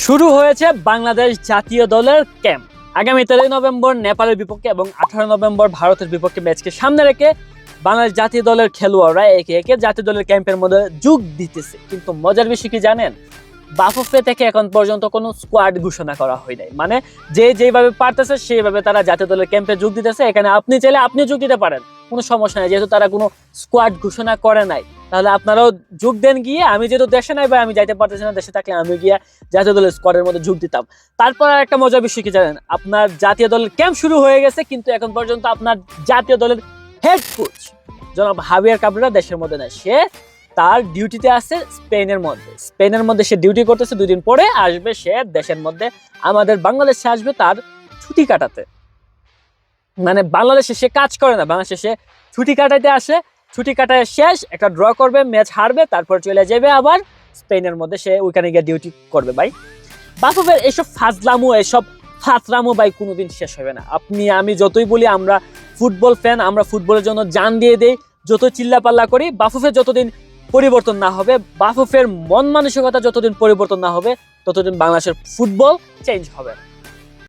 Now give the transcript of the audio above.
শুরু হয়েছে বাংলাদেশ জাতীয় দলের ক্যাম্প। আগামী 13 নভেম্বর নেপালের বিপক্ষে এবং 18 নভেম্বর ভারতের বিপক্ষে ম্যাচকে সামনে রেখে বাংলাদেশ জাতীয় দলের খেলোয়াড়রা একে একে জাতীয় দলের ক্যাম্পের মধ্যে যোগ দিতেছে। কিন্তু মজার বিষয় কি জানেন, বাফুফে থেকে এখন পর্যন্ত কোনো স্কোয়াড ঘোষণা করা হয় নাই। মানে যে যেভাবে পারতেছে সেইভাবে তারা জাতীয় দলের ক্যাম্পে যোগ দিতেছে। এখানে আপনি চাইলে আপনি যোগ দিতে পারেন, কোনো সমস্যা নাই, যেহেতু তারা কোনো স্কোয়াড ঘোষণা করে নাই। তাহলে আপনারাও যোগ দেন গিয়ে। আমি যেহেতু দেশে নাই বা আমি যাইতে পারতেছি না, দেশে থাকলে আমি গিয়ে জাতীয় দলের স্কোয়াডের মধ্যে যোগ দিতাম। তারপর আর একটা মজার বিষয় কি জানেন, আপনার জাতীয় দলের ক্যাম্প শুরু হয়ে গেছে, কিন্তু এখন পর্যন্ত আপনার জাতীয় দলের হেড কোচ জনাব হাভিয়ার কাবরেরা দেশের মধ্যে নাই। সে তার ডিউটিতে আছে স্পেনের মধ্যে সে ডিউটি করতেছে। 2 দিন পরে আসবে সে দেশের মধ্যে, আমাদের বাংলাদেশে আসবে তার ছুটি কাটাতে। মানে বাংলাদেশে সে কাজ করে না, বাংলাদেশে সে ছুটি কাটাইতে আসে। ছুটি কাটায় শেষ, একটা ড্র করবে, ম্যাচ হারবে, তারপর চলে যাবে আবার স্পেনের মধ্যে, সে ওইখানে গিয়ে ডিউটি করবে। ভাই বাফুফের এইসব ফাজলামু, এইসব ফাতরামু ভাই কোনোদিন শেষ হবে না। আপনি আমি যতই বলি আমরা ফুটবল ফ্যান, আমরা ফুটবলের জন্য জান দিয়ে দেই, যত চিল্লাপাল্লা করি, বাফুফের যতদিন পরিবর্তন না হবে, বাফুফের মন মানসিকতা যতদিন পরিবর্তন না হবে, ততদিন বাংলাদেশের ফুটবল চেঞ্জ হবে না।